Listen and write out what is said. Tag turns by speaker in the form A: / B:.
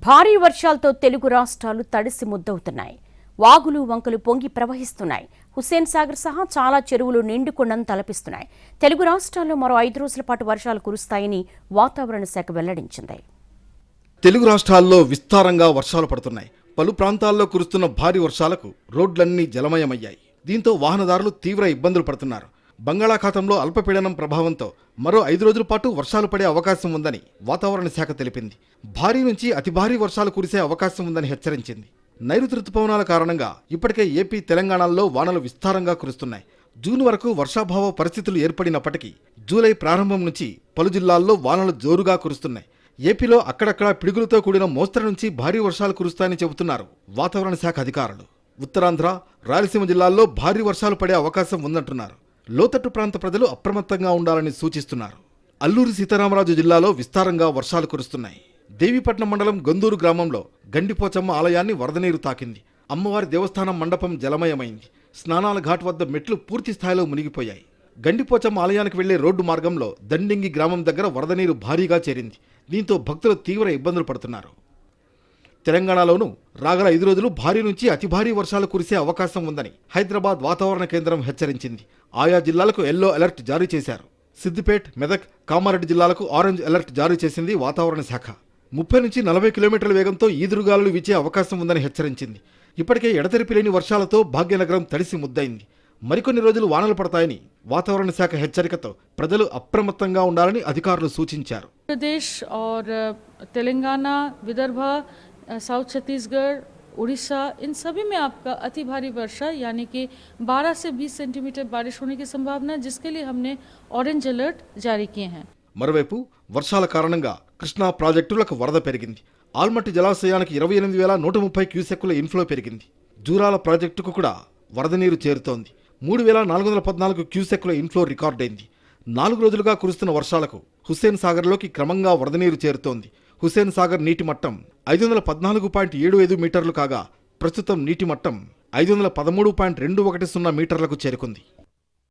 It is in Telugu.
A: భారీ వర్షాలతో తెలుగు రాష్ట్రాలు తడిసి ముద్దవుతున్నాయి. వాగులు వంకలు పొంగి ప్రవహిస్తున్నాయి. హుస్సేన్ సాగర్ సహా చాలా చెరువులు నిండుకుండను తలపిస్తున్నాయి. తెలుగు రాష్ట్రాల్లో మరో 5 రోజుల పాటు వర్షాలు కురుస్తాయని వాతావరణ శాఖ వెల్లడించింది.
B: తెలుగు రాష్ట్రాల్లో విస్తారంగా వర్షాలు పడుతున్నాయి. పలు ప్రాంతాల్లో కురుస్తున్న భారీ వర్షాలకు రోడ్లన్నీ జలమయమయ్యాయి. దీంతో వాహనదారులు తీవ్ర ఇబ్బందులు పడుతున్నారు. బంగాళాఖాతంలో అల్పపీడనం ప్రభావంతో మరో 5 రోజుల పాటు వర్షాలు పడే అవకాశం ఉందని వాతావరణ శాఖ తెలిపింది. భారీ నుంచి అతి భారీ వర్షాలు కురిసే అవకాశం ఉందని హెచ్చరించింది. నైరుతి రుతుపవనాల కారణంగా ఇప్పటికే ఏపీ, తెలంగాణల్లో వానలు విస్తారంగా కురుస్తున్నాయి. జూన్ వరకు వర్షాభావ పరిస్థితులు ఏర్పడినప్పటికీ జూలై ప్రారంభం నుంచి పలు జిల్లాల్లో వానలు జోరుగా కురుస్తున్నాయి. ఏపీలో అక్కడక్కడ పిడుగులతో కూడిన మోస్తరు నుంచి భారీ వర్షాలు కురుస్తాయని చెబుతున్నారు వాతావరణ శాఖ అధికారులు. ఉత్తరాంధ్ర, రాయలసీమ జిల్లాల్లో భారీ వర్షాలు పడే అవకాశం ఉందంటున్నారు. లోతట్టు ప్రాంత ప్రజలు అప్రమత్తంగా ఉండాలని సూచిస్తున్నారు. అల్లూరి సీతారామరాజు జిల్లాలో విస్తారంగా వర్షాలు కురుస్తున్నాయి. దేవీపట్నం మండలం గొందూరు గ్రామంలో గండిపోచమ్మ ఆలయాన్ని వరదనీరు తాకింది. అమ్మవారి దేవస్థానం మండపం జలమయమైంది. స్నానాల ఘాట్ వద్ద మెట్లు పూర్తి స్థాయిలో మునిగిపోయాయి. గండిపోచమ్మ ఆలయానికి వెళ్లే రోడ్డు మార్గంలో దండింగి గ్రామం దగ్గర వరదనీరు భారీగా చేరింది. దీంతో భక్తులు తీవ్ర ఇబ్బందులు పడుతున్నారు. తెలంగాణలోనూ రాగల 5 రోజులు భారీ నుంచి అతి భారీ వర్షాలు కురిసే అవకాశం ఉందని హైదరాబాద్ వాతావరణ కేంద్రం హెచ్చరించింది. ఆయా జిల్లాలకు ఎల్లో అలర్ట్ జారీ చేశారు. సిద్దిపేట్, మెదక్, కామారెడ్డి జిల్లాలకు ఆరెంజ్ అలర్ట్ జారీ చేసింది వాతావరణ శాఖ. 30 నుంచి 40 కిలోమీటర్ల వేగంతో ఈదురుగాలులు వీచే అవకాశం ఉందని హెచ్చరించింది. ఇప్పటికే ఎడతెరిపి లేని వర్షాలతో భాగ్యనగరం తడిసి ముద్దయింది. మరికొన్ని రోజులు వానలు పడతాయని వాతావరణ శాఖ హెచ్చరికతో ప్రజలు అప్రమత్తంగా ఉండాలని అధికారులు సూచించారు.
C: प्रदेश और तेलंगाना, विदर्भ, साउथ छत्तीसगढ़, उड़ीसा, इन सभी में आपका अति भारी वर्षा यानी कि 12 से 20 सेंटीमीटर बारिश होने की संभावना है, जिसके लिए हमने ऑरेंज अलर्ट जारी किए हैं.
B: మరోవైపు వర్షాల కారణంగా కృష్ణా ప్రాజెక్టులకు వరద పెరిగింది. ఆల్మట్టి జలాశయానికి 28,130 క్యూసెక్కుల ఇన్ఫ్లో పెరిగింది. జూరాల ప్రాజెక్టుకు కూడా వరద నీరు చేరుతోంది. 3,414 క్యూసెక్కుల ఇన్ఫ్లో రికార్డైంది. 4 రోజులుగా కురుస్తున్న వర్షాలకు హుస్సేన్ సాగర్లోకి క్రమంగా వరద నీరు చేరుతోంది. హుస్సేన్ సాగర్ నీటి మట్టం 514.75 మీటర్లు కాగా ప్రస్తుతం నీటి మట్టం 513.210 మీటర్లకు చేరుకుంది.